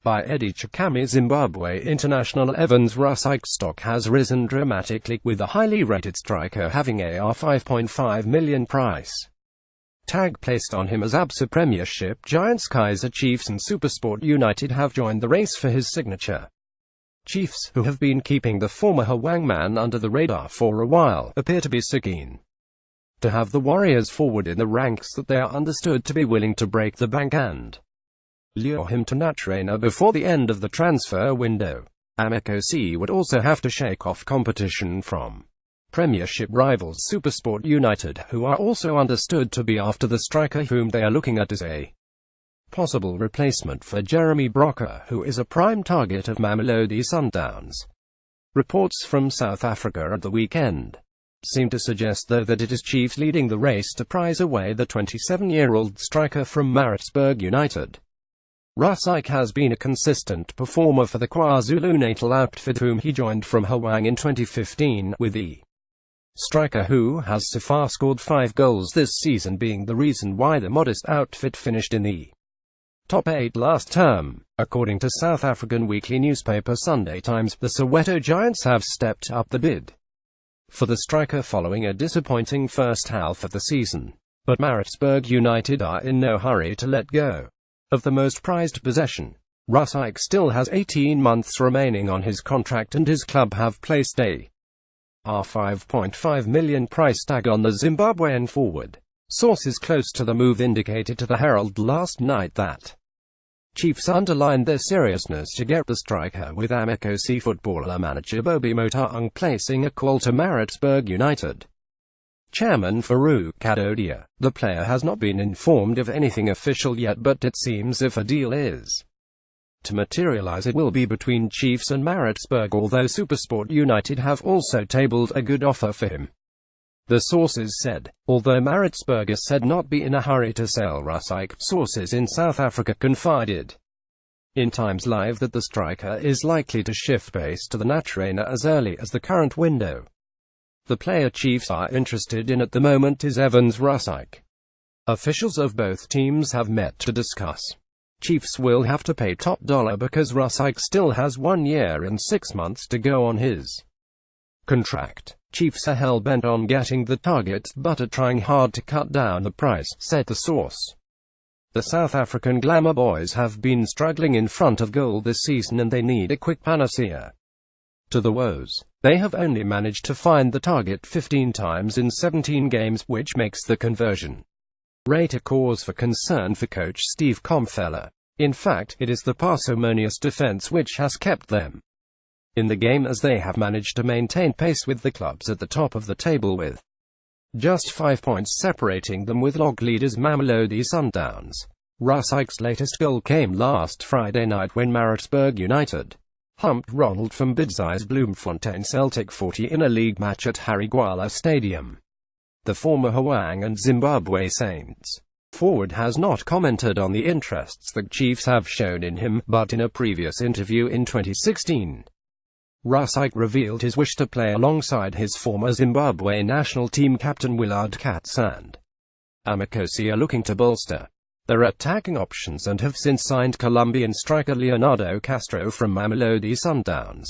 By Eddie Chikami. Zimbabwe international Evans Rusike's stock has risen dramatically, with the highly rated striker having a R5.5 million price tag placed on him as Absa Premiership giants Kaizer Chiefs and SuperSport United have joined the race for his signature. Chiefs, who have been keeping the former Hwang man under the radar for a while, appear to be so keen to have the Warriors forward in the ranks that they are understood to be willing to break the bank and lure him to Natrena before the end of the transfer window. Amakosi would also have to shake off competition from Premiership rivals SuperSport United, who are also understood to be after the striker, whom they are looking at as a possible replacement for Jeremy Brocker, who is a prime target of Mamelodi Sundowns. Reports from South Africa at the weekend seem to suggest, though, that it is Chiefs leading the race to prize away the 27-year-old striker from Maritzburg United. Rusike has been a consistent performer for the KwaZulu-Natal outfit, whom he joined from Hwang in 2015, with the striker, who has so far scored 5 goals this season, being the reason why the modest outfit finished in the top 8 last term. According to South African weekly newspaper Sunday Times, the Soweto Giants have stepped up the bid for the striker following a disappointing first half of the season. But Maritzburg United are in no hurry to let go of the most prized possession. Rusike still has 18 months remaining on his contract, and his club have placed a R5.5 million price tag on the Zimbabwean forward. Sources close to the move indicated to the Herald last night that Chiefs underlined their seriousness to get the striker, with Amakosi footballer manager Bobby Motaung placing a call to Maritzburg United chairman Farouk Kadodia. The player has not been informed of anything official yet, but it seems if a deal is to materialize, it will be between Chiefs and Maritzburg, although SuperSport United have also tabled a good offer for him. The sources said, although Maritzburg is said not be in a hurry to sell Rusike, sources in South Africa confided in Times Live that the striker is likely to shift base to the Natrena as early as the current window. The player Chiefs are interested in at the moment is Evans Rusike. Officials of both teams have met to discuss. Chiefs will have to pay top dollar because Rusike still has 1 year and 6 months to go on his contract. Chiefs are hell-bent on getting the target, but are trying hard to cut down the price, said the source. The South African Glamour boys have been struggling in front of goal this season, and they need a quick panacea to the woes. They have only managed to find the target 15 times in 17 games, which makes the conversion rate a cause for concern for coach Steve Komfella. In fact, it is the parsimonious defense which has kept them in the game, as they have managed to maintain pace with the clubs at the top of the table, with just 5 points separating them with log leaders Mamelodi Sundowns. Rusike's latest goal came last Friday night when Maritzburg United humped Ronald van Bidzij's Bloemfontein Celtic 40 in a league match at Harry Gwala Stadium. The former Hwang and Zimbabwe Saints forward has not commented on the interests the Chiefs have shown in him, but in a previous interview in 2016, Rusike revealed his wish to play alongside his former Zimbabwe national team captain Willard Katz and Amakosi are looking to bolster their attacking options and have since signed Colombian striker Leonardo Castro from Mamelodi Sundowns.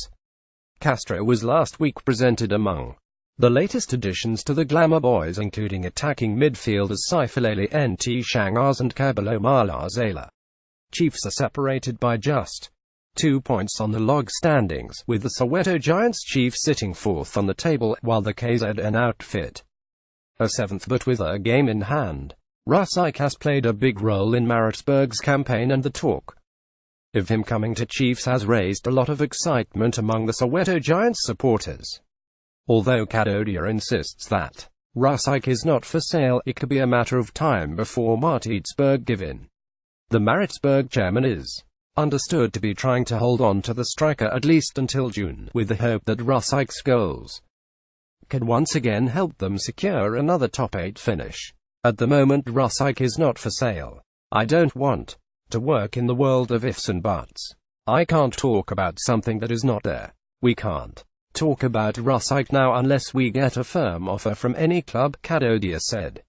Castro was last week presented among the latest additions to the Glamour boys, including attacking midfielders Saifulele Nt Shangas and Kabalo Malazela. Chiefs are separated by just 2 points on the log standings, with the Soweto Giants Chiefs sitting 4th on the table, while the KZN outfit are 7th, but with a game in hand. Rusike has played a big role in Maritzburg's campaign, and the talk of him coming to Chiefs has raised a lot of excitement among the Soweto Giants supporters. Although Kadodia insists that Rusike is not for sale, it could be a matter of time before Maritzburg give in. The Maritzburg chairman is understood to be trying to hold on to the striker at least until June, with the hope that Rusike's goals could once again help them secure another top 8 finish. At the moment, Rusike is not for sale. I don't want to work in the world of ifs and buts. I can't talk about something that is not there. We can't talk about Rusike now unless we get a firm offer from any club, Kadodia said.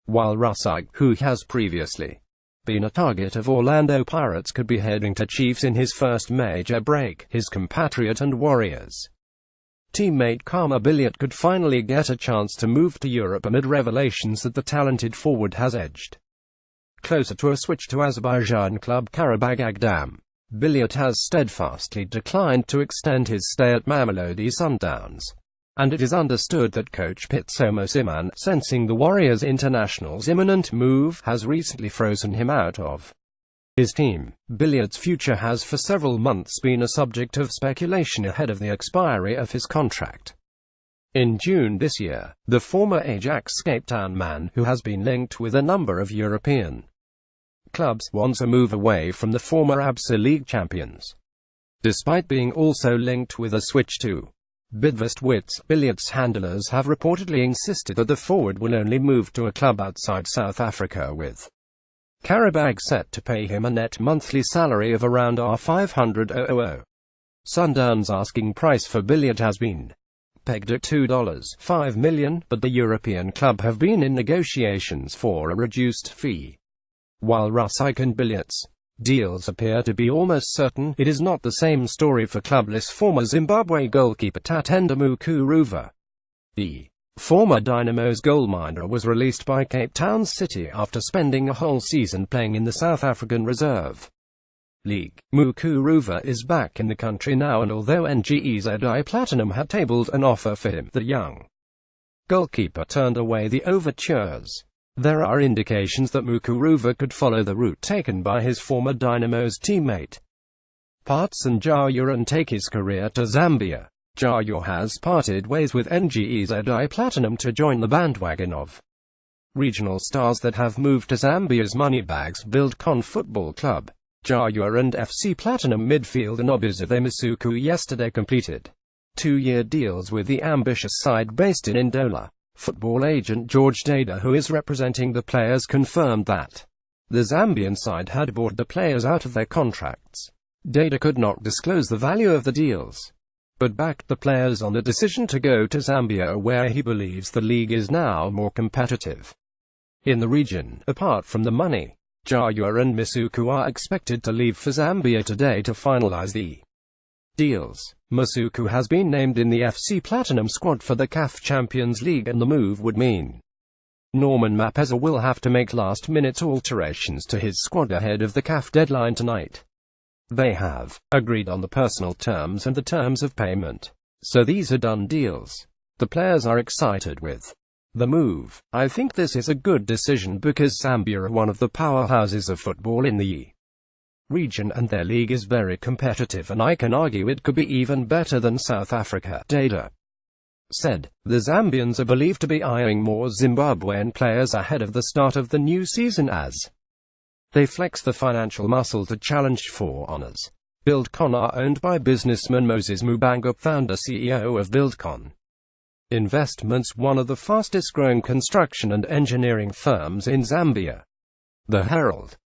While Rusike, who has previously been a target of Orlando Pirates could be heading to Chiefs in his first major break. His compatriot and Warriors teammate Khama could finally get a chance to move to Europe amid revelations that the talented forward has edged closer to a switch to Azerbaijan club Qarabag Agdam. Biliet has steadfastly declined to extend his stay at Mamelodi Sundowns, and it is understood that coach Pitsomo Simon, sensing the Warriors international's imminent move, has recently frozen him out of his team. Biliet's future has for several months been a subject of speculation ahead of the expiry of his contract in June this year. The former Ajax Cape Town man, who has been linked with a number of European clubs, wants a move away from the former Absa League champions, despite being also linked with a switch to Bidvest. Biliet's handlers have reportedly insisted that the forward will only move to a club outside South Africa, with Qarabag set to pay him a net monthly salary of around R500,000. Sundown's asking price for Biliet has been pegged at $2.5 million, but the European club have been in negotiations for a reduced fee. While Rusike and Biliet's deals appear to be almost certain, it is not the same story for clubless former Zimbabwe goalkeeper Tatenda Mukuruva. The former Dynamo's goalminer was released by Cape Town City after spending a whole season playing in the South African Reserve League. Mukuruva is back in the country now, and although NGEZI Platinum had tabled an offer for him, the young goalkeeper turned away the overtures. There are indications that Mukuruva could follow the route taken by his former Dynamo's teammate Partson Jaya and take his career to Zambia. Jaya has parted ways with NGEZI Platinum to join the bandwagon of regional stars that have moved to Zambia's Moneybags Buildcon Football Club. Jaya and FC Platinum midfielder Nobuzithe Masuku yesterday completed two-year deals with the ambitious side based in Ndola. Football agent George Dada, who is representing the players, confirmed that the Zambian side had bought the players out of their contracts. Dada could not disclose the value of the deals, but backed the players on the decision to go to Zambia, where he believes the league is now more competitive in the region. Apart from the money, Jaya and Masuku are expected to leave for Zambia today to finalize the deals. Masuku has been named in the FC Platinum squad for the CAF Champions League, and the move would mean Norman Mapeza will have to make last-minute alterations to his squad ahead of the CAF deadline tonight. They have agreed on the personal terms and the terms of payment, so these are done deals. The players are excited with the move. I think this is a good decision because Zambia are one of the powerhouses of football in the region, and their league is very competitive, and I can argue it could be even better than South Africa, Dada said. The Zambians are believed to be eyeing more Zimbabwean players ahead of the start of the new season as they flex the financial muscle to challenge for honors. Buildcon are owned by businessman Moses Mubanga, founder CEO of Buildcon Investments, one of the fastest growing construction and engineering firms in Zambia. The Herald